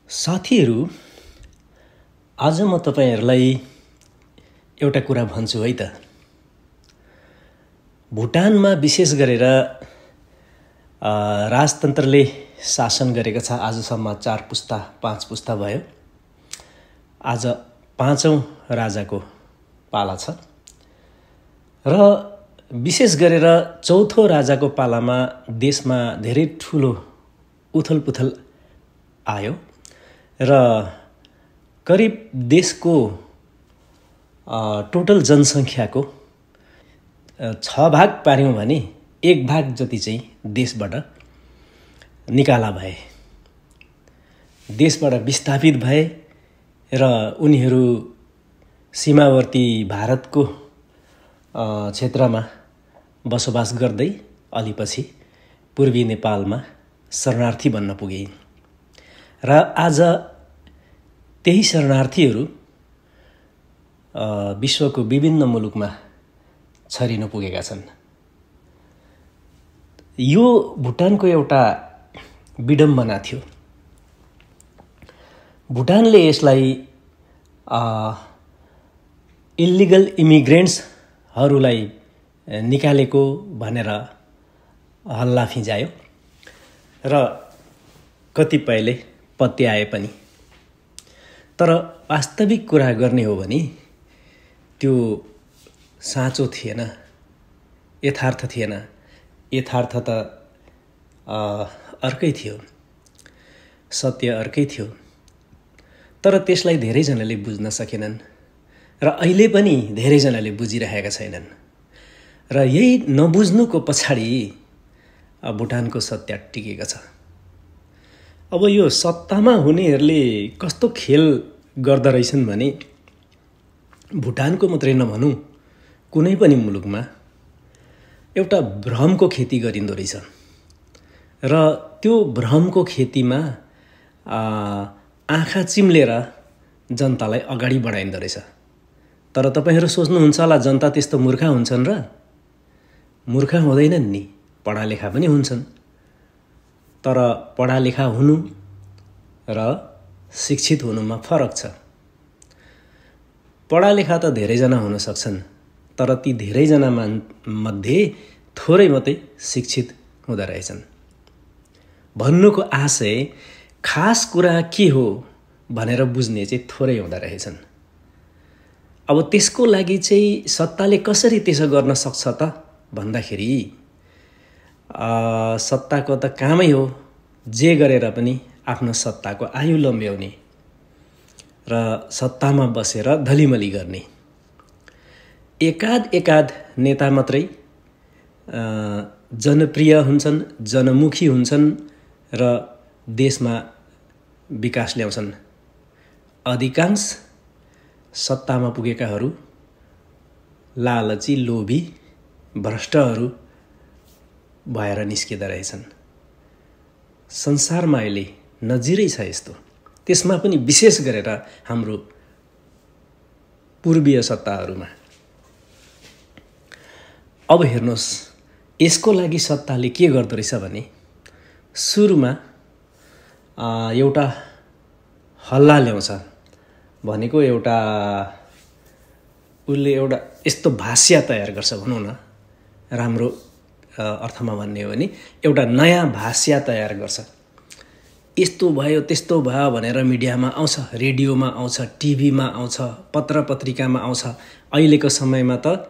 साथीहरू, आज म तपाईहरुलाई एउटा कुरा भन्छु है त। भुटानमा विशेष गरेर राजतन्त्रले शासन गरेको छ। आजसम्म 4 पुस्ता 5 पुस्ता भयो। आज 5औं राजाको पाला छ र विशेष गरेर 4थो राजाको पालामा देशमा धेरै ठूलो उथलपुथल आयो र करिब देशको टोटल जनसंख्याको 6 भाग पार्यौं भने 1 भाग जति चाहिँ देशबाट निकाला भए, देशबाट विस्थापित भए र उनीहरू सीमावर्ती भारतको क्षेत्रमा बसोबास गर्दै अलिपछि पूर्वी नेपालमा शरणार्थी बन्न पुगे र आज त्यही शरणार्थीहरू विश्वको विभिन्न मुलुकमा छरिन पुगेका छन्। यो भुटानको एउटा विडम्बना थियो। भुटानले यसलाई इल्लिगल इमिग्रेन्ट्सहरूलाई निकालेको भनेर हल्ला फिजायो र कतिपयले पत्याए पनि। तर वास्तविक कुरा गर्ने हो भने त्यो साँचो थिएन, यथार्थ थिएन। यथार्थ त अर्कै थियो, सत्य अर्कै थियो। तर त्यसलाई धेरैजनाले बुझ्न सकेनन् र अहिले पनि धेरैजनाले बुझिरहेका छैनन् र यही नबुझ्नुको पछाडि भुटानको सत्य टिकेको छ। अब यो सत्तामा हुनेहरूले कस्तो खेल गर्दा रहेछन् भने भुटानको मात्रै नभनौं, कुनै पनि मुलुकमा एउटा भ्रमको खेती गरिन्दो रहेछ र त्यो भ्रमको खेतीमा आँखा चिम्लेर जनतालाई अगाडि बढाइन्दो रहेछ। तर तपाईहरु सोच्नुहुन्छ होला जनता त्यस्तो मूर्खा हुन्छन् र? मूर्खा हुँदैनन् नि, पढालेखा पनि हुन्छन्। तर पढालेखा हुनु र शिक्षित हुनुमा फरक छ। पढालेखा त धेरैजना हुन सक्छन्, तर ती धेरैजना मध्ये थोरै मात्रै शिक्षित हुँदा रहेछन्। भन्नुको आशय खास कुरा के हो भनेर बुझ्ने चाहिँ थोरै हुँदा रहेछन्। अब त्यसको लागि चाहिँ सत्ताले कसरी त्यसो गर्न सक्छ त भन्दाखेरि सत्ताको त कामै हो जे गरेर पनि आफ्नो सत्ताको आयु लम्ब्याउने र सत्तामा बसेर धलिमली गर्ने। एकाध नेता मात्रै जनप्रिय हुन्छन्, जनमुखी हुन्छन् र देशमा विकास ल्याउँछन्। अधिकांश सत्तामा पुगेकाहरू लालची, लोभी, भ्रष्टहरू भएर निस्किँदा रहेछन्। संसारमा अहिले नजिरै छ यस्तो। त्यसमा पनि विशेष गरेर हाम्रो पूर्वीय सत्ताहरूमा। अब हेर्नुस्, यसको लागि सत्ताले के गर्दो रहेछ भने सुरुमा एउटा हल्ला ल्याउँछ। भनेको उसले एउटा यस्तो भाष्य तयार गर्छ भनौं न, राम्रो अर्थमा भन्ने हो भने एउटा नयाँ भाष्य तयार गर्छ। यस्तो भयो त्यस्तो भयो भनेर मिडियामा आउँछ, रेडियोमा आउँछ, टिभीमा आउँछ, पत्रपत्रिकामा आउँछ। अहिलेको समयमा त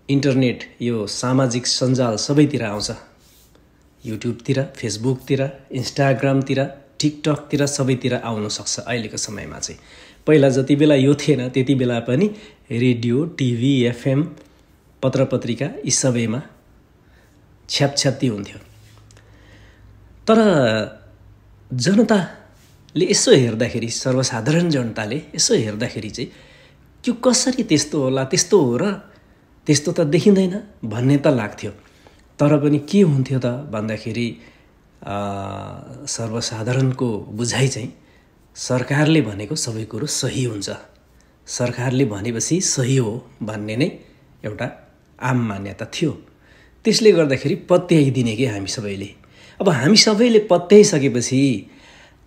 इन्टरनेट, यो सामाजिक सञ्जाल सबैतिर आउँछ। युट्युबतिर, फेसबुकतिर, इन्स्टाग्रामतिर, टिकटकतिर सबैतिर आउन सक्छ अहिलेको समयमा चाहिँ। पहिला जति बेला यो थिएन त्यति बेला पनि रेडियो, टिभी, एफएम, पत्रपत्रिका यी सबैमा छ्यापछ्याप्ती हुन्थ्यो। तर जनताले यसो हेर्दाखेरि, सर्वसाधारण जनताले यसो हेर्दाखेरि चाहिँ त्यो कसरी त्यस्तो होला, त्यस्तो हो र त्यस्तो त देखिँदैन भन्ने त लाग्थ्यो। तर पनि के हुन्थ्यो त भन्दाखेरि सर्वसाधारणको बुझाइ चाहिँ सरकारले भनेको सबै कुरो सही हुन्छ, सरकारले भनेपछि सही हो भन्ने नै एउटा आम मान्यता थियो। त्यसले गर्दाखेरि पत्याइदिने के हामी सबैले। अब हामी सबैले पत्याइसकेपछि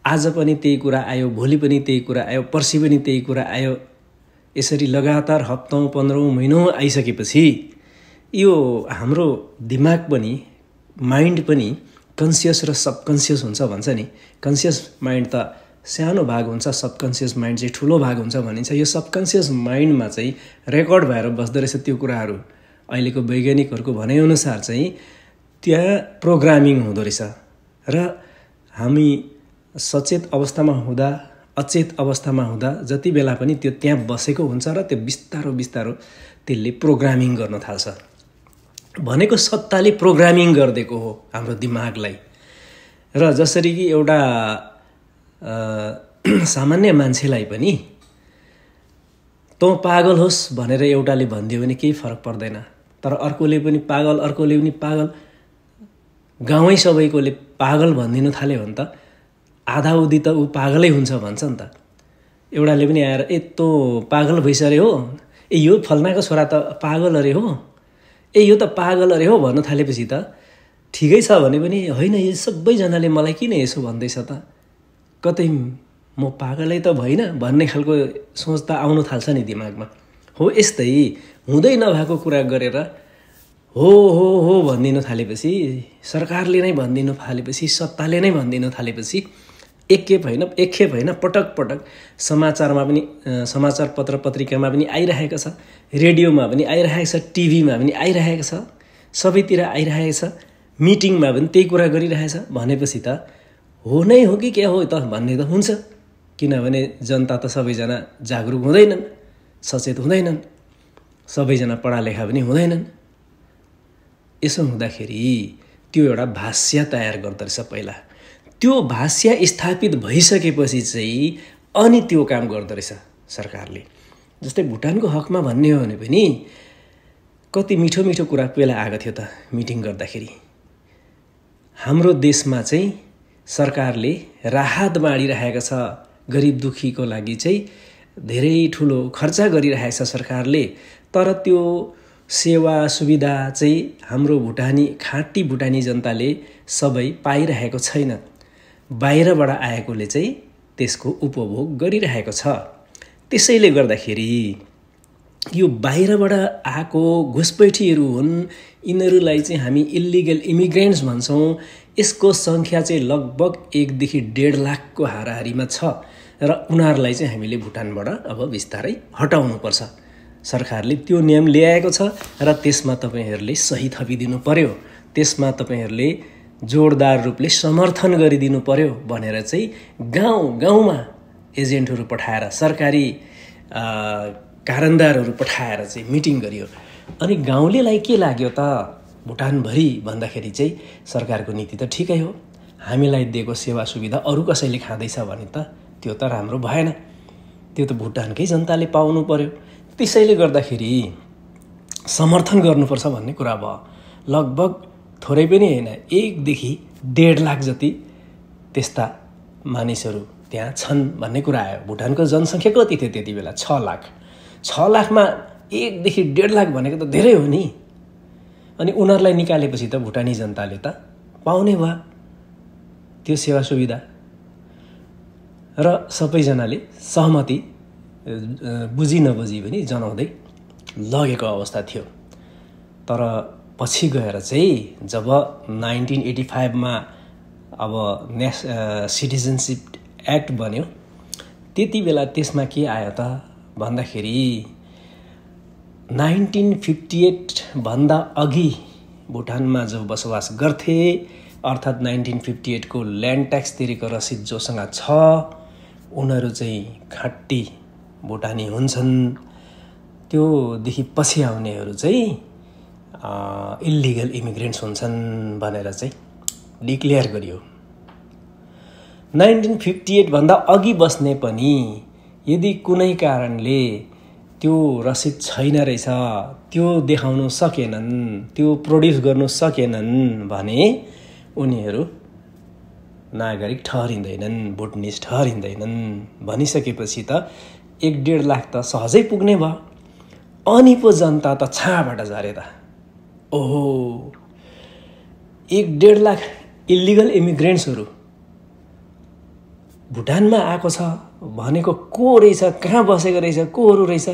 आज पनि त्यही कुरा आयो, भोलि पनि त्यही कुरा आयो, पर्सि पनि त्यही कुरा आयो। यसरी लगातार हप्तौँ 15औं महिनौँ आइसकेपछि यो हाम्रो दिमाग पनि, माइन्ड पनि कन्सियस र सबकन्सियस हुन्छ भन्छ नि। कन्सियस माइन्ड त सानो भाग हुन्छ, सबकन्सियस माइन्ड चाहिँ ठुलो भाग हुन्छ भनिन्छ। यो सबकन्सियस माइन्डमा चाहिँ रेकर्ड भएर बस्दो रहेछ त्यो कुराहरू। अहिलेको वैज्ञानिकहरूको भनाइअनुसार चाहिँ त्यहाँ प्रोग्रामिङ हुँदो रहेछ र हामी सचेत अवस्थामा हुँदा, अचेत अवस्थामा हुँदा जति बेला पनि त्यो त्यहाँ बसेको हुन्छ र त्यो बिस्तारो बिस्तारो त्यसले प्रोग्रामिङ गर्न थाल्छ। भनेको सत्ताले प्रोग्रामिङ गरिदिएको हो हाम्रो दिमागलाई। र जसरी कि एउटा सामान्य मान्छेलाई पनि तँ पागल होस् भनेर एउटाले भनिदियो भने केही फरक पर्दैन, तर अर्कोले पनि पागल, अर्कोले पनि पागल, गाउँै सबैकोले पागल भनिदिनु थाल्यो भने त आधाउधी त ऊ पागलै हुन्छ भन्छ नि त। एउटाले पनि आएर तँ पागल भइसक्यो हो, यो फल्नाको छोरा त पागल अरे हो, यो त पागल अरे हो भन्न थालेपछि त ठिकै छ भने पनि होइन, यो सबैजनाले मलाई किन यसो भन्दैछ त, कतै म पागलै त भइन भन्ने खालको सोच त आउनु थाल्छ नि दिमागमा। हो यस्तै हुँदै नभएको कुरा गरेर हो हो हो भनिदिनु थालेपछि, सरकारले नै भनिदिनु थालेपछि, सत्ताले नै भनिदिनु थालेपछि एकखेप होइन पटक पटक समाचारमा पनि, समाचार पत्र पत्रिकामा पनि आइरहेको छ, रेडियोमा पनि आइरहेको छ, टिभीमा पनि आइरहेको छ, सबैतिर आइरहेको छ, मिटिङमा पनि त्यही कुरा गरिरहेछ भनेपछि त हो नै हो कि क्या हो त भन्ने त हुन्छ। किनभने जनता त सबैजना जागरुक हुँदैनन्, सचेत हुँदैनन्, सबैजना पढालेखा पनि हुँदैनन्। यसो हुँदाखेरि त्यो एउटा भाष्य तयार गर्दो रहेछ पहिला। त्यो भाष्य स्थापित भइसकेपछि चाहिँ अनि त्यो काम गर्दो रहेछ सरकारले। जस्तै भुटानको हकमा भन्ने हो भने पनि कति मिठो मिठो कुरा पहिला आएको थियो त मिटिङ गर्दाखेरि। हाम्रो देशमा चाहिँ सरकारले राहत बाँडिरहेको छ, गरिब दुखीको लागि चाहिँ धेरै ठुलो खर्च गरिरहेको छ सरकारले, तर त्यो सेवा सुविधा चाहिँ हाम्रो भुटानी, खाँटी भुटानी जनताले सबै पाइरहेको छैन। बाहिरबाट आएकोले चाहिँ त्यसको उपभोग गरिरहेको छ। त्यसैले गर्दाखेरि यो बाहिरबाट आएको घुसपैठीहरू हुन्, यिनीहरूलाई चाहिँ हामी इल्लिगल इमिग्रेन्ट्स भन्छौँ। यसको सङ्ख्या चाहिँ लगभग 1 देखि 1.5 लाखको हाराहारीमा छ र उनीहरूलाई चाहिँ हामीले भुटानबाट अब बिस्तारै हटाउनुपर्छ। सरकारले त्यो नियम ल्याएको छ र त्यसमा तपाईहरूले सही थपिदिनु पर्यो, त्यसमा तपाईहरूले जोरदार रूपले समर्थन गरिदिनु पर्यो भनेर चाहिँ गाउँ गाउँमा एजेन्टहरू पठाएर, सरकारी कारणदारहरू पठाएर चाहिँ मिटिङ गरियो। अनि गाउँलेलाई के लाग्यो त भुटानभरि भन्दाखेरि चाहिँ सरकारको नीति त ठिकै हो, हामीलाई दिएको सेवा सुविधा अरू कसैले खाँदैछ भने त त्यो त राम्रो भएन, त्यो त भुटानकै जनताले पाउनु पर्यो। त्यसैले गर्दाखेरि समर्थन गर्नुपर्छ भन्ने कुरा भयो। लगभग थोरै पनि होइन, 1 देखि 1.5 लाख जति त्यस्ता मानिसहरू त्यहाँ छन् भन्ने कुरा आयो। भुटानको जनसङ्ख्या कति थियो त्यति बेला? 6 लाख। 6 लाखमा 1 देखि 1.5 लाख भनेको त धेरै हो नि। अनि उनीहरूलाई निकालेपछि त भुटानी जनताले त पाउने भयो त्यो सेवा सुविधा र सबैजनाले सहमति बुझी नबुझी पनि जनाउँदै लगेको अवस्था थियो। तर पछि गएर चाहिँ जब 1985 मा अब सिटिजनसिप एक्ट बन्यो, त्यति बेला त्यसमा के आयो त भन्दाखेरि 1958 भन्दा अघि भुटानमा जो बसोबास गर्थे, अर्थात् 1958 को ल्यान्ड ट्याक्स तिरेको रसिद जोसँग छ उनीहरू चाहिँ खाँटी भुटानी हुन्छन्। त्योदेखि पछि आउनेहरू चाहिँ इल्लिगल इमिग्रेन्ट्स हुन्छन् भनेर चाहिँ डिक्लेयर गरियो। 1958 भन्दा अघि बस्ने पनि यदि कुनै कारणले त्यो रसिद छैन रहेछ, त्यो देखाउन सकेनन्, त्यो प्रोड्युस गर्नु सकेनन् भने उनीहरू नागरिक ठहरिँदैनन्, भुटनिज ठहरिँदैनन्। भनिसकेपछि त 1.5 लाख त सहजै पुग्ने भयो। अनि पो जनता त छाबाट झरे त। ओहो, 1.5 लाख इल्लिगल इमिग्रेन्ट्सहरू भुटानमा आएको छ भनेको को रहेछ, कहाँ बसेको रहेछ, कोहरू रहेछ,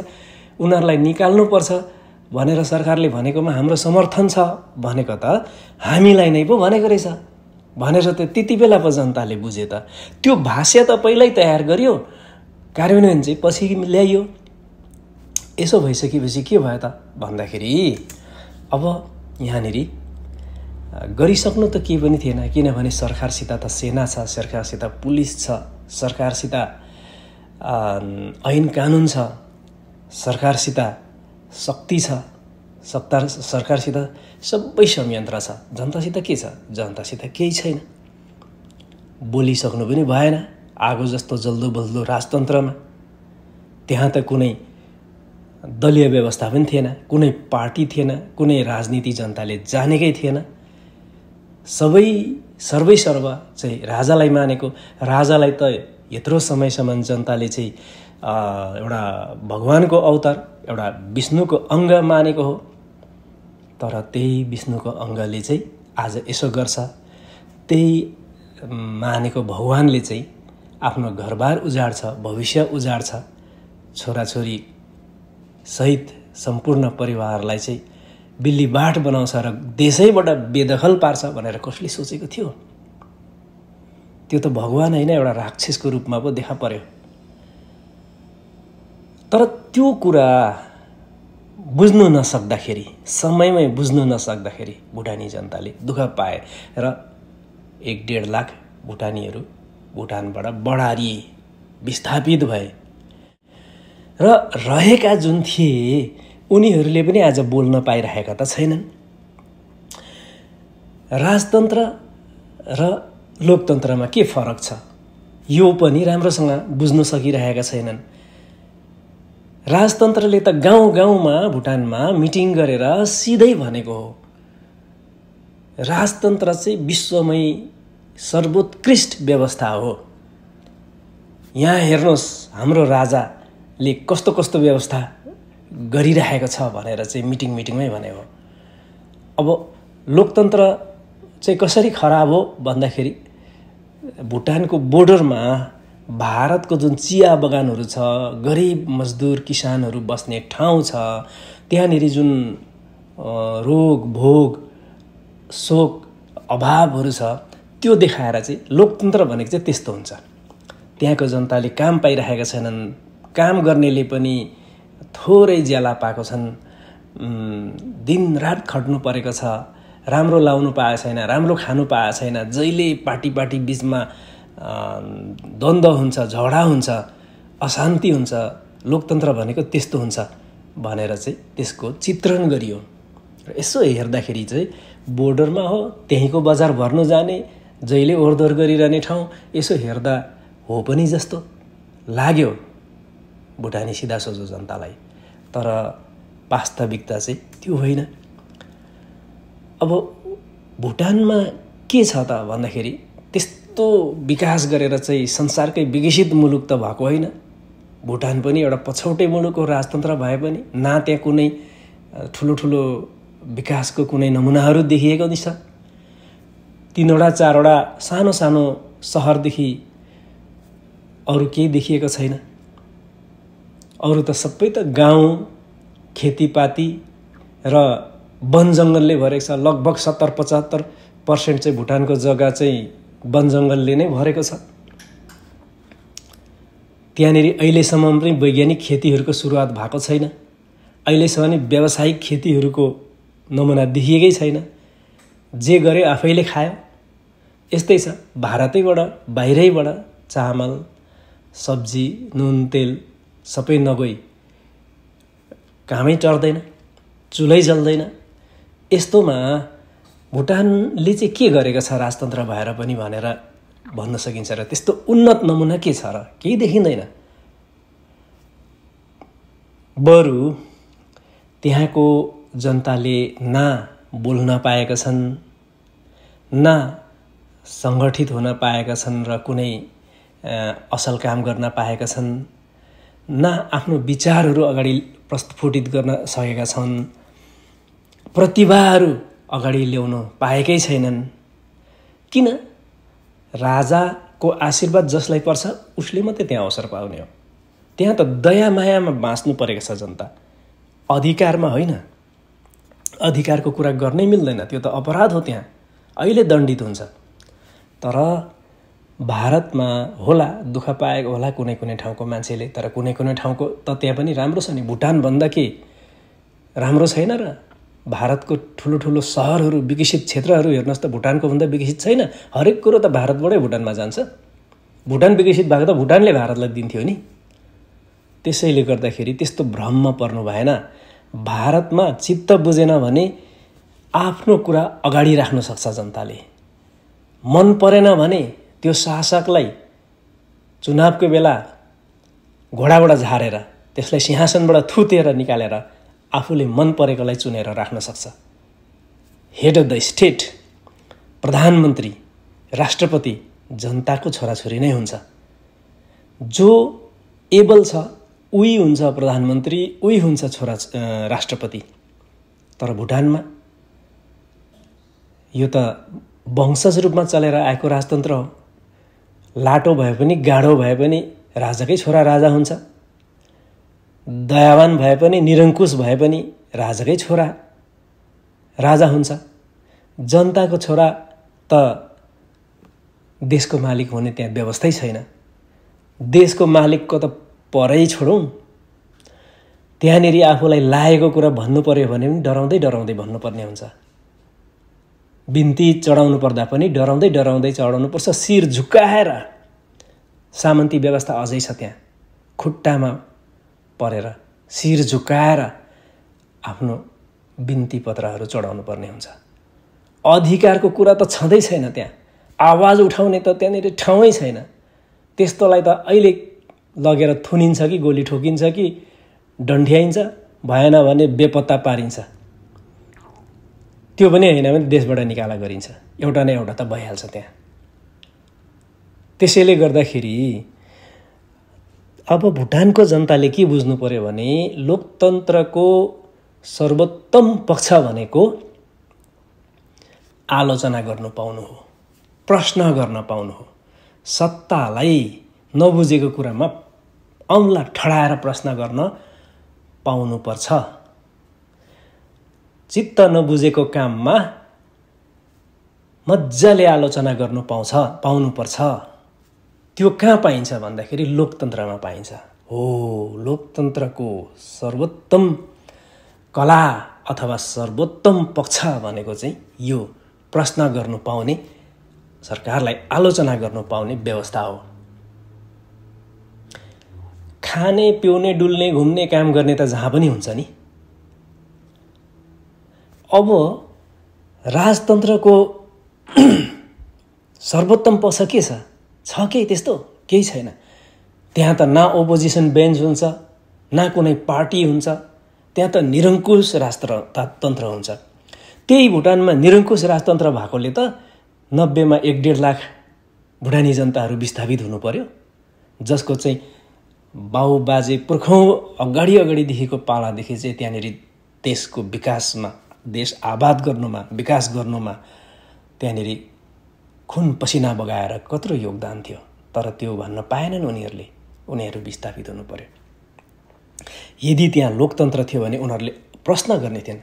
उनीहरूलाई निकाल्नुपर्छ भनेर सरकारले भनेकोमा हाम्रो समर्थन छ भनेको त हामीलाई नै पो भनेको रहेछ भनेर त त्यति बेला पो जनताले बुझे त। त्यो भाष्य त पहिल्यै तयार गरियो, कार्यान्वयन चाहिँ पछि ल्याइयो। यसो भइसकेपछि के भयो त भन्दाखेरि अब यहाँनिर गरिसक्नु त केही पनि थिएन, किनभने सरकारसित त सेना छ, सरकारसित पुलिस छ, सरकारसित ऐन कानुन छ, सरकारसित शक्ति छ, सरकारसित सबै संयन्त्र छ। जनतासित के छ? जनतासित केही छैन। बोलिसक्नु पनि भएन। आगो जस्तो जल्दो बल्दो राजतन्त्रमा त्यहाँ त कुनै दलीय व्यवस्था पनि थिएन, कुनै पार्टी थिएन, कुनै राजनीति जनताले जानेकै थिएन। सबै सर्वैसर्व चाहिँ राजालाई मानेको। राजालाई त यत्रो समयसम्म जनताले चाहिँ एउटा भगवानको अवतार, एउटा विष्णुको अङ्ग मानेको हो। तर त्यही विष्णुको अङ्गले चाहिँ आज यसो गर्छ। त्यही मानेको भगवानले चाहिँ आफ्नो घरबार उजाड्छ, भविष्य उजाड्छ, छोराछोरी सहित सम्पूर्ण परिवारलाई चाहिँ बिल्ली बाट बनाउँछ र देशैबाट बेदखल पार्छ भनेर कसले सोचेको थियो? त्यो त भगवान होइन, एउटा राक्षसको रूपमा पो देखा पर्यो। तर त्यो कुरा बुझ्नु नसक्दाखेरि, समयमै बुझ्नु नसक्दाखेरि भुटानी जनताले दुःख पाए र 1.5 लाख भुटानीहरू भुटानबाट बढारिए, विस्थापित भए र रहेका जुन थिए उनीहरूले पनि आज बोल्न पाइरहेका त छैनन्। राजतन्त्र र लोकतन्त्रमा के फरक छ यो पनि राम्रोसँग बुझ्न सकिरहेका छैनन्। राजतन्त्रले त गाउँ गाउँमा भुटानमा मिटिङ गरेर सिधै भनेको हो, राजतन्त्र चाहिँ विश्वमै सर्वोत्कृष्ट व्यवस्था हो। यहाँ हेर्नुहोस् हाम्रो राजाले कस्तो कस्तो व्यवस्था गरिरहेको छ भनेर चाहिँ मिटिङमै भने हो। अब लोकतन्त्र चाहिँ कसरी खराब हो भन्दाखेरि भुटानको बोर्डरमा भारतको जुन चिया बगानहरू छ, गरिब मजदुर किसानहरू बस्ने ठाउँ छ, त्यहाँनिर जुन रोग भोग शोक अभावहरू छ त्यो देखाएर चाहिँ लोकतन्त्र भनेको चाहिँ त्यस्तो हुन्छ। त्यहाँको जनताले काम पाइरहेका छैनन्, काम गर्नेले पनि थोरै ज्याला पाएको छन्, दिनरात खट्नु परेको छ, राम्रो लाउनु पाएको छैन, राम्रो खानु पाएको छैन, जहिले पार्टी बिचमा द्वन्द्व हुन्छ, झगडा हुन्छ, अशान्ति हुन्छ। लोकतन्त्र भनेको त्यस्तो हुन्छ भनेर चाहिँ त्यसको चित्रण गरियो। र यसो हेर्दाखेरि चाहिँ बोर्डरमा हो, त्यहीँको बजार भर्नु जाने, जहिले ओहोरदोहोर गरिरहने ठाउँ, यसो हेर्दा हो पनि जस्तो लाग्यो भुटानी सिधा सोझो जनतालाई। तर वास्तविकता चाहिँ त्यो होइन। अब भुटानमा के छ त भन्दाखेरि त्यस्तो विकास गरेर चाहिँ संसारकै विकसित मुलुक त भएको होइन। भुटान पनि एउटा पछौटे मुलुक हो, राजतन्त्र भए पनि न त्यहाँ कुनै ठुलो विकासको कुनै नमुनाहरू देखिएको नि छ। 3वटा 4वटा सानो सानो सहरदेखि अरू केही देखिएको छैन। अरू त सबै त गाउँ, खेतीपाती र वन जङ्गलले भरेको छ। लगभग 70-75% चाहिँ भुटानको जग्गा चाहिँ वन जङ्गलले नै भरेको छ। त्यहाँनिर अहिलेसम्म पनि वैज्ञानिक खेतीहरूको सुरुवात भएको छैन। अहिलेसम्म नि व्यावसायिक खेतीहरूको नमुना देखिएकै छैन। जे गरे आफैले खायो यस्तै छ। भारतैबाट बाहिरैबाट चामल सब्जी नुन तेल सबै नगई कामै टर्दैन, चुलै जल्दैन। यस्तोमा भुटानले चाहिँ के गरेको छ राजतन्त्र भएर पनि भनेर भन्न सकिन्छ र त्यस्तो उन्नत नमुना के छ र? केही देखिँदैन। बरु त्यहाँको जनताले न बोल्न पाएका छन्, न सङ्गठित हुन पाएका छन् र कुनै असल काम गर्न पाएका छन्, न आफ्नो विचारहरू अगाडि प्रस्फुटित गर्न सकेका छन्, प्रतिभाहरू अगाडि ल्याउन पाएकै छैनन्। किन? राजा को आशीर्वाद जसलाई पर्छ उसले मात्रै त्यहाँ अवसर पाउने हो। त्यहाँ त दया मायामा बाँच्नु परेको छ जनता, अधिकारमा होइन। अधिकारको कुरा गर्नै मिल्दैन, त्यो त अपराध हो, त्यहाँ अहिले दण्डित हुन्छ। तर भारतमा होला दुःख पाएको होला कुनै कुनै ठाउँको मान्छेले, तर कुनै कुनै ठाउँको त त्यहाँ पनि राम्रो छ नि। भुटानभन्दा के राम्रो छैन र? भारतको ठुलो ठुलो सहरहरू, विकसित क्षेत्रहरू हेर्नुहोस् त, भुटानको भन्दा विकसित छैन। हरेक कुरो त भारतबाटै भुटानमा जान्छ। भुटान विकसित भएको त भुटानले भारतलाई दिन्थ्यो नि। त्यसैले गर्दाखेरि त्यस्तो भ्रममा पर्नु भएन। भारतमा चित्त बुझेन भने आफ्नो कुरा अगाडि राख्न सक्छ जनताले। मन परेन भने त्यो शासकलाई चुनावको बेला घोडाबाट झारेर त्यसलाई सिंहासनबाट थुतेर निकालेर आफूले मन परेकोलाई चुनेर राख्न सक्छ। हेड अफ द स्टेट, प्रधानमन्त्री, राष्ट्रपति जनताको छोराछोरी नै हुन्छ। जो एबल छ उही हुन्छ प्रधानमन्त्री, उही हुन्छ राष्ट्रपति। तर भुटानमा यो त वंशज रूपमा चलेर आएको राजतन्त्र हो। लाटो भए पनि गाढो भए पनि राजाकै छोरा राजा हुन्छ, दयावान भए पनि निरङ्कुश भए पनि राजाकै छोरा राजा हुन्छ। जनताको छोरा त देशको मालिक हुने त्यहाँ व्यवस्थै छैन। देशको मालिकको त परै छोडौँ, त्यहाँनिर आफूलाई लागेको कुरा भन्नु पर्यो भने पनि डराउँदै डराउँदै भन्नुपर्ने हुन्छ। बिन्ती चढाउनु पर्दा पनि डराउँदै डराउँदै चढाउनु पर्छ, शिर झुकाएर। सामन्ती व्यवस्था अझै छ त्यहाँ, खुट्टामा परेर शिर झुकाएर आफ्नो बिन्ती पत्रहरू चढाउनु पर्ने हुन्छ। अधिकारको कुरा त छँदै छैन त्यहाँ। आवाज उठाउने त त्यहाँनिर ठाउँै छैन। त्यस्तोलाई त अहिले लगेर थुनिन्छ कि गोली ठोकिन्छ कि डन्ठ्याइन्छ, भएन भने बेपत्ता पारिन्छ। त्यो पनि होइन भने देशबाट निकाला गरिन्छ। एउटा न एउटा त भइहाल्छ त्यहाँ। त्यसैले गर्दाखेरि अब भुटानको जनताले के बुझ्नु पर्यो भने लोकतन्त्रको सर्वोत्तम पक्ष भनेको आलोचना गर्न पाउनु हो, प्रश्न गर्न पाउनु हो। सत्तालाई नबुझेको कुरामा औँला ठडाएर प्रश्न गर्न पाउनुपर्छ। चित्त नबुझेको काममा मजाले आलोचना गर्नु पाउनुपर्छ। त्यो कहाँ पाइन्छ भन्दाखेरि लोकतन्त्रमा पाइन्छ। हो, लोकतन्त्रको सर्वोत्तम कला अथवा सर्वोत्तम पक्ष भनेको चाहिँ यो प्रश्न गर्नु पाउने, सरकारलाई आलोचना गर्नु पाउने व्यवस्था हो। खाने पिउने डुल्ने घुम्ने काम गर्ने त जहाँ पनि हुन्छ नि। अब राजतन्त्रको सर्वोत्तम पक्ष के छ? केही त्यस्तो केही छैन। त्यहाँ त न ओपोजिसन बेन्च हुन्छ, न कुनै पार्टी हुन्छ। त्यहाँ त निरङ्कुश राजतन्त्र हुन्छ। त्यही भुटानमा निरङ्कुश राजतन्त्र भएकोले त 90 मा 1.5 लाख भुटानी जनताहरू विस्थापित हुनु पर्यो, जसको चाहिँ बाउ बाजे पुर्खौँ अगाडिदेखिको पालादेखि चाहिँ त्यहाँनिर देशको विकासमा, देश आबाद गर्नुमा, विकास गर्नुमा त्यहाँनिर खुन पसिना बगाएर कत्रो योगदान थियो। तर त्यो भन्न पाएनन् उनीहरूले। उनीहरू विस्थापित हुनु पर्यो। यदि त्यहाँ लोकतन्त्र थियो भने उनीहरूले प्रश्न गर्ने थिएन,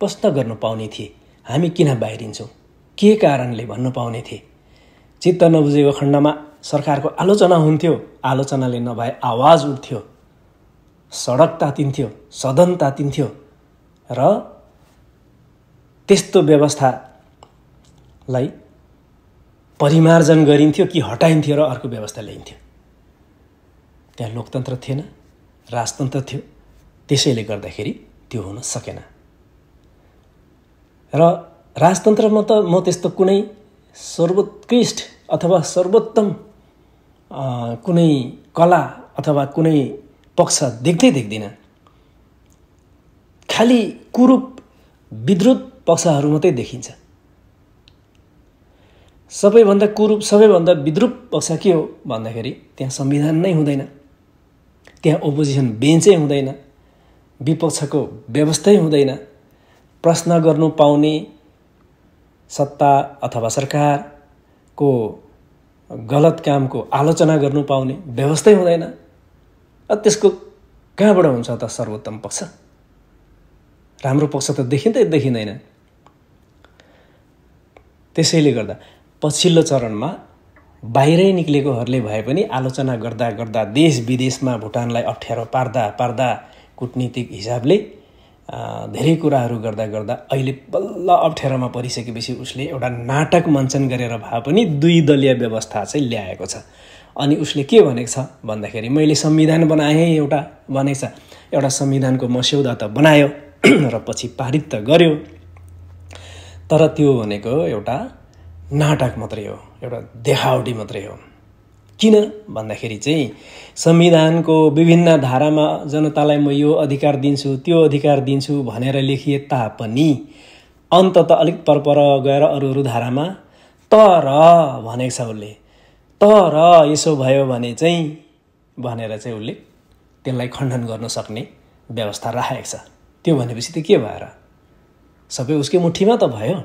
प्रश्न गर्न पाउने थिए। हामी किन बाहिरिन्छौँ, के कारणले भन्नु पाउने थिए। चित्त नबुझेको खण्डमा सरकारको आलोचना हुन्थ्यो, आलोचनाले नभए आवाज उठ्थ्यो, सडक तातिन्थ्यो, सदन तातिन्थ्यो र त्यस्तो व्यवस्थालाई परिमार्जन गरिन्थ्यो कि हटाइन्थ्यो र अर्को व्यवस्था ल्याइन्थ्यो। त्यहाँ लोकतन्त्र थिएन, राजतन्त्र थियो। त्यसैले गर्दाखेरि त्यो हुन सकेन। र राजतन्त्रमा त म त्यस्तो कुनै सर्वोत्कृष्ट अथवा सर्वोत्तम कुनै कला अथवा कुनै पक्ष देख्दिनँ। खालि कुरूप विद्रुत पक्षहरू मात्रै देखिन्छ। सबैभन्दा कुरूप, सबैभन्दा विद्रुप पक्ष के हो भन्दाखेरि त्यहाँ संविधान नै हुँदैन, त्यहाँ ओपोजिसन बेन्चै हुँदैन, विपक्षको व्यवस्थै हुँदैन। प्रश्न गर्नु पाउने सत्ता अथवा सरकारको गलत कामको आलोचना गर्नु पाउने व्यवस्थै हुँदैन। त्यसको कहाँबाट हुन्छ त सर्वोत्तम पक्ष? राम्रो पक्ष त देखिँदैन। त्यसैले गर्दा पछिल्लो चरणमा बाहिरै निक्लेकोहरूले भए पनि आलोचना गर्दा गर्दा देश विदेशमा भुटानलाई अप्ठ्यारो पार्दा कूटनीतिक हिसाबले धेरै कुराहरू गर्दा गर्दा अहिले बल्ल अप्ठ्यारोमा परिसकेपछि उसले एउटा नाटक मञ्चन गरेर भए पनि 2 दलीय व्यवस्था चाहिँ ल्याएको छ। अनि उसले के भनेको छ भन्दाखेरि मैले संविधान बनाएँ भनेको छ। एउटा संविधानको मस्यौदा त बनायो र पछि पारित त गर्यो, तर त्यो भनेको एउटा नाटक मात्रै हो, एउटा देखावटी मात्रै हो। किन भन्दाखेरि चाहिँ संविधानको विभिन्न धारामा जनतालाई म यो अधिकार दिन्छु त्यो अधिकार दिन्छु भनेर लेखिए तापनि अन्तत अलिक परपर गएर अरू धारामा तर भनेको छ उसले, तर यसो भयो भने चाहिँ भनेर चाहिँ उसले त्यसलाई खण्डन गर्न सक्ने व्यवस्था राखेको छ। त्यो भनेपछि त के भएर सबै उसकै मुठीमा त भयो।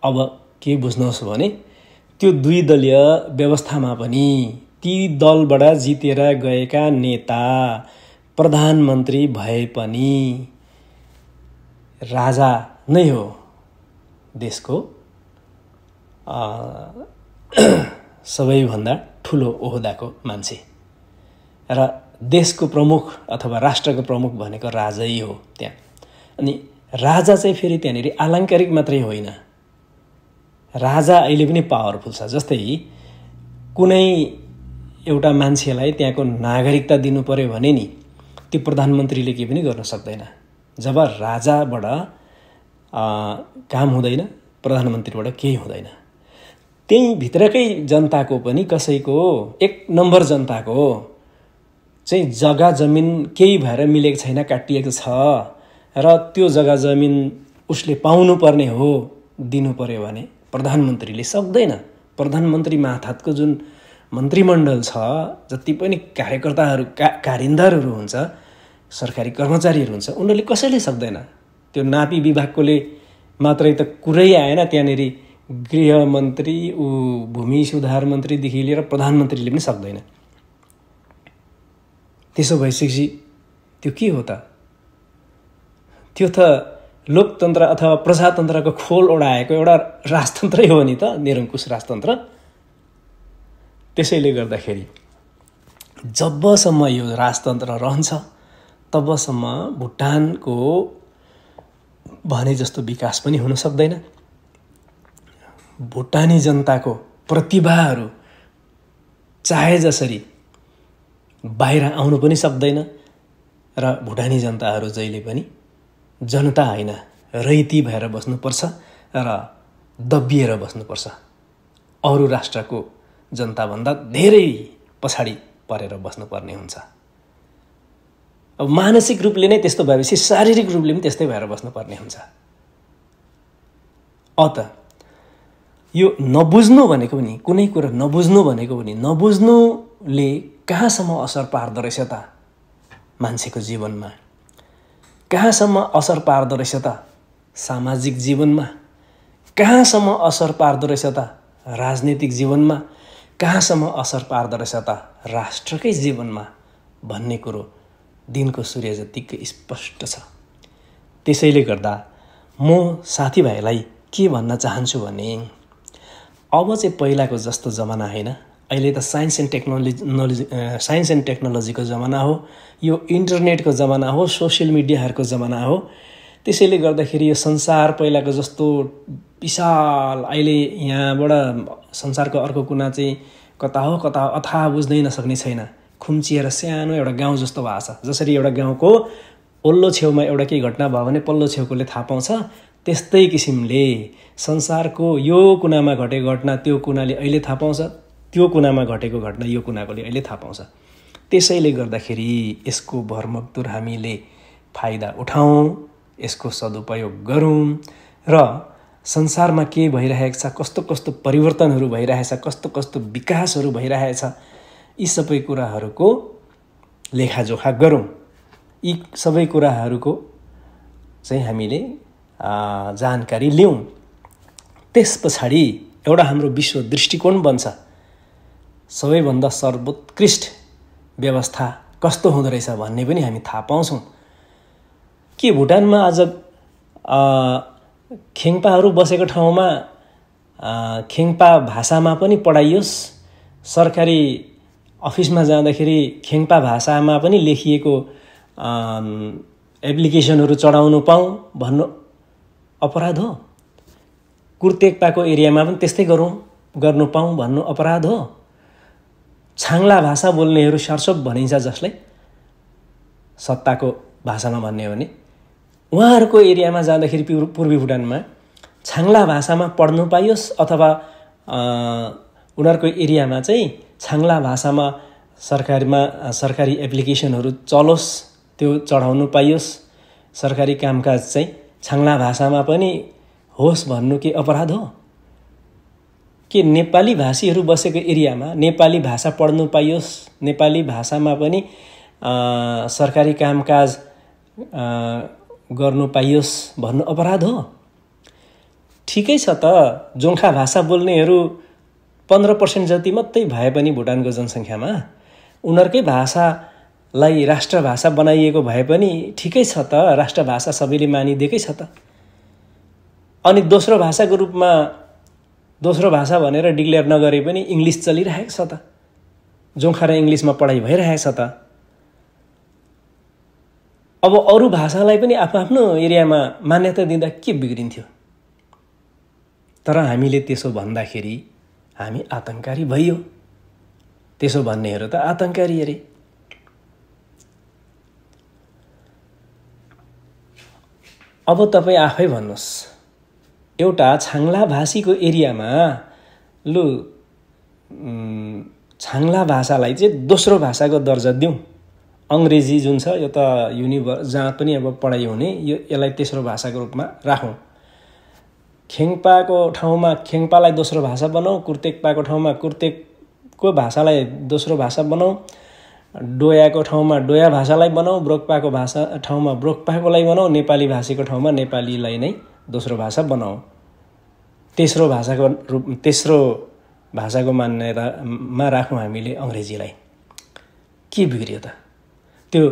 अब के बुझ्नुहोस् भने त्यो 2 दलीय व्यवस्थामा पनि ती दलबाट जितेर गएका नेता प्रधानमन्त्री भए पनि राजा नै हो, देशको सबैभन्दा ठुलो ओहदाको मान्छे र देशको प्रमुख अथवा राष्ट्रको प्रमुख भनेको राजै हो त्यहाँ। अनि राजा चाहिँ फेरि त्यहाँनिर आलङ्कारिक मात्रै होइन, राजा अहिले पनि पावरफुल छ। जस्तै कुनै एउटा मान्छेलाई त्यहाँको नागरिकता दिनु पर्यो भने नि त्यो प्रधानमन्त्रीले केही पनि गर्न सक्दैन। जब राजाबाट काम हुँदैन, प्रधानमन्त्रीबाट केही हुँदैन। त्यही भित्रकै जनताको पनि कसैको 1 नम्बर जनताको चाहिँ जग्गा जमिन केही भएर मिलेको छैन, काटिएको छ र त्यो जग्गा जमिन उसले पाउनु पर्ने हो, दिनु पर्यो भने प्रधानमन्त्रीले सक्दैन। प्रधानमन्त्री माथातको जुन मन्त्रीमण्डल छ, जति पनि कार्यकर्ताहरू कारिन्दारहरू हुन्छ, सरकारी कर्मचारीहरू हुन्छ, उनीहरूले कसैले सक्दैन। त्यो नापी विभागकोले मात्रै त कुरै आएन, त्यहाँनिर गृहमन्त्री भूमि सुधार मन्त्रीदेखि लिएर प्रधानमन्त्रीले पनि सक्दैन। त्यसो भइसकेपछि त्यो के हो त? त्यो त लोकतन्त्र अथवा प्रजातन्त्रको खोल ओढाएको एउटा राजतन्त्रै हो नि त, निरङ्कुश राजतन्त्र। त्यसैले गर्दाखेरि जबसम्म यो राजतन्त्र रहन्छ तबसम्म भुटानको भने जस्तो विकास पनि हुन सक्दैन। भुटानी जनताको प्रतिभाहरू चाहे जसरी बाहिर आउनु पनि सक्दैन र भुटानी जनताहरू जहिले पनि जनता होइन रैती भएर बस्नुपर्छ र दबिएर बस्नुपर्छ। अरू राष्ट्रको जनताभन्दा धेरै पछाडि परेर बस्नुपर्ने हुन्छ। अब मानसिक रूपले नै त्यस्तो भएपछि शारीरिक रूपले पनि त्यस्तै भएर बस्नुपर्ने हुन्छ। अत यो नबुझ्नु भनेको पनि, कुनै कुरा नबुझ्नु भनेको पनि, नबुझ्नुले कहाँसम्म असर पार्दो रहेछ त मान्छेको जीवनमा, कहाँसम्म असर पार्दो रहेछ त सामाजिक जीवनमा, कहाँसम्म असर पार्दो रहेछ त राजनीतिक जीवनमा, कहाँसम्म असर पार्दो रहेछ त राष्ट्रकै जीवनमा भन्ने कुरो दिनको सूर्य जतिकै स्पष्ट छ। त्यसैले गर्दा म साथीभाइलाई के भन्न चाहन्छु भने अब चाहिँ पहिलाको जस्तो जमाना होइन, अहिले त साइन्स एन्ड टेक्नोलोजीको जमाना हो, यो इन्टरनेटको जमाना हो, सोसियल मिडियाहरूको जमाना हो। त्यसैले गर्दाखेरि यो संसार पहिलाको जस्तो विशाल, अहिले यहाँबाट संसारको अर्को कुना चाहिँ कता हो अथाह बुझ्नै नसक्ने छैन, खुम्चिएर सानो एउटा गाउँ जस्तो भएको छ। जसरी एउटा गाउँको ओल्लो छेउमा एउटा केही घटना भयो भने पल्लो छेउकोले थाहा पाउँछ, त्यस्तै किसिमले संसारको यो कुनामा घटेको घटना त्यो कुनाले अहिले थाहा पाउँछ, त्यो कुनामा घटेको घटना यो कुनाकोले अहिले थाहा पाउँछ। त्यसैले गर्दाखेरि यसको भरमग्दुर हामीले फाइदा उठाउँ, यसको सदुपयोग गरौँ र संसारमा के भइरहेको छ, कस्तो कस्तो परिवर्तनहरू भइरहेछ, कस्तो कस्तो विकासहरू भइरहेछ, यी सबै कुराहरूको लेखाजोखा गरौँ। यी सबै कुराहरूको चाहिँ हामीले जानकारी लिउँ। त्यस पछाडि एउटा हाम्रो विश्व दृष्टिकोण बन्छ। सबैभन्दा सर्वोत्कृष्ट व्यवस्था कस्तो हुँदो रहेछ भन्ने पनि हामी थाहा पाउँछौँ। के भुटानमा आज खेङ्पाहरू बसेको ठाउँमा खेङ्पा भाषामा पनि पढाइयोस्, सरकारी अफिसमा जाँदाखेरि खेङ्पा भाषामा पनि लेखिएको एप्लिकेसनहरू चढाउनु पाऊँ भन्नु अपराध हो? कुर्तेक्पाको एरियामा पनि त्यस्तै गर्नु पाऊँ भन्नु अपराध हो? छाङ्ला भाषा बोल्नेहरू सर्सोप भनिन्छ, जसलाई सत्ताको भाषामा भन्ने हो भने, उहाँहरूको एरियामा जाँदाखेरि पूर्वी भुटानमा छाङ्ला भाषामा पढ्नु पाइयोस् अथवा उनीहरूको एरियामा चाहिँ छाङ्ला भाषामा सरकारी एप्लिकेसनहरू चलोस्, त्यो चढाउनु पाइयोस्, सरकारी कामकाज चाहिँ छाङ्ला भाषामा पनि होस् भन्नु के अपराध हो? के नेपाली भाषीहरू बसेको एरियामा नेपाली भाषा पढ्नु पाइयोस्, नेपाली भाषामा पनि सरकारी कामकाज गर्नु पाइयोस् भन्नु अपराध हो? ठिकै छ त, जोङ्खा भाषा बोल्नेहरू 15% जति मात्रै भए पनि भुटानको जनसङ्ख्यामा उनीहरूकै भाषालाई राष्ट्रभाषा बनाइएको भए पनि ठिकै छ त, राष्ट्रभाषा सबैले मानिदिएकै छ त। अनि दोस्रो भाषाको रूपमा दोस्रो भाषा भनेर डिक्लेयर नगरे पनि इङ्ग्लिस चलिरहेको छ त, जोङ्खा र इङ्ग्लिसमा पढाइ भइरहेको छ त। अब अरू भाषालाई पनि आफ्नो एरियामा मान्यता दिँदा के बिग्रिन्थ्यो? तर हामीले त्यसो भन्दाखेरि हामी आतङ्कारी भइयो। त्यसो भन्नेहरू त आतङ्कारी अरे। अब तपाईँ आफै भन्नुहोस्, एउटा छाङ्ला भाषीको एरियामा लु छाङ्ला भाषालाई चाहिँ दोस्रो भाषाको दर्जा दिउँ, अङ्ग्रेजी जुन छ यो त जहाँ पनि अब पढाइ हुने, यसलाई तेस्रो भाषाको रूपमा राखौँ। खेङ्पाको ठाउँमा खेङ्पालाई दोस्रो भाषा बनाऊ, कुर्तेक्पाको ठाउँमा कुर्तेकको भाषालाई दोस्रो भाषा बनाऊ, डोयाको ठाउँमा डोया भाषालाई बनाऊ, ब्रोक्पाको ठाउँमा ब्रोक्पाकोलाई बनाऊ, नेपाली भाषीको ठाउँमा नेपालीलाई नै दोस्रो भाषा बनाऊ। तेस्रो भाषाको मान्यतामा राखौँ हामीले अङ्ग्रेजीलाई। के बिग्रियो त? त्यो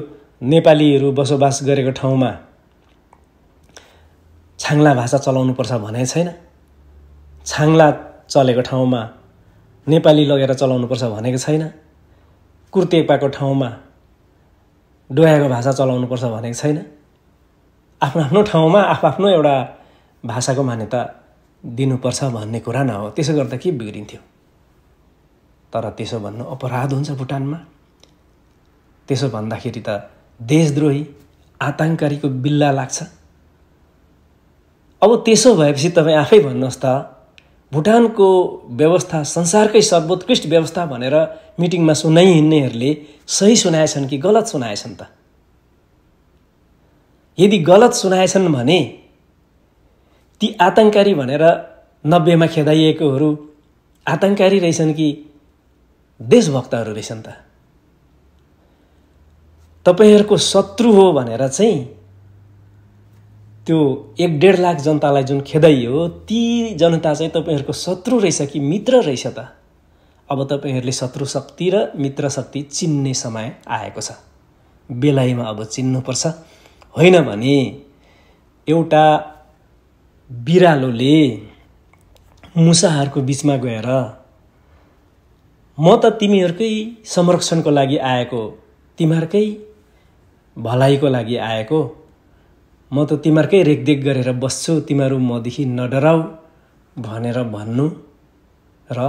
नेपालीहरू बसोबास गरेको ठाउँमा छाङ्ला भाषा चलाउनुपर्छ भनेको छैन, छाङ्ला चलेको ठाउँमा नेपाली लगेर चलाउनुपर्छ भनेको छैन, कुर्तेक्पाको ठाउँमा डोयाको भाषा चलाउनुपर्छ भनेको छैन। आफ्नो ठाउँमा आफ्नो एउटा भाषाको मान्यता दिनुपर्छ भन्ने कुरा न हो। त्यसो गर्दा के बिग्रिन्थ्यो? तर त्यसो भन्नु अपराध हुन्छ भुटानमा। त्यसो भन्दाखेरि त देशद्रोही आतङ्कारीको बिल्ला लाग्छ। अब त्यसो भएपछि तपाईँ आफै भन्नुहोस् त, भुटानको व्यवस्था संसारकै सर्वोत्कृष्ट व्यवस्था भनेर मिटिङमा सुनाइहिँड्नेहरूले सही सुनाएछन् कि गलत सुनाएछन् त? यदि गलत सुनाएछन् भने ती आतङ्कारी भनेर 90मा खेदाइएकोहरू आतङ्कारी रहेछन् कि देशभक्तहरू रहेछन् त? तपाईहरूको शत्रु हो भनेर चाहिँ त्यो 1.5 लाख जनतालाई जुन खेदाइयो, ती जनता चाहिँ तपाईहरूको शत्रु रहेछ कि मित्र रहेछ त? अब तपाईहरूले शत्रु शक्ति र मित्र शक्ति चिन्ने समय आएको छ। बेलायमा अब चिन्नुपर्छ। होइन भने एउटा बिरालोले मुसाहरूको बीचमा गएर म त तिमीहरूकै संरक्षणको लागि आएको, तिमीहरूकै भलाइको लागि आएको, म त तिमीहरूकै रेखदेख गरेर बस्छु, तिमीहरू मदेखि नडराऊ भनेर भन्नु र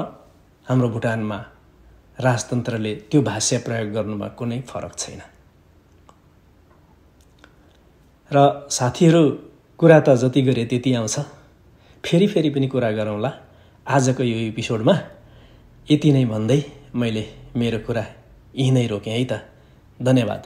हाम्रो भुटानमा राजतन्त्रले त्यो भाष्य प्रयोग गर्नुमा कुनै फरक छैन। र साथीहरू, कुरा त जति गरे त्यति आउँछ। फेरि पनि कुरा गरौँला। आजको यो एपिसोडमा यति नै भन्दै मैले मेरो कुरा यहीँ नै रोकेँ है त। धन्यवाद।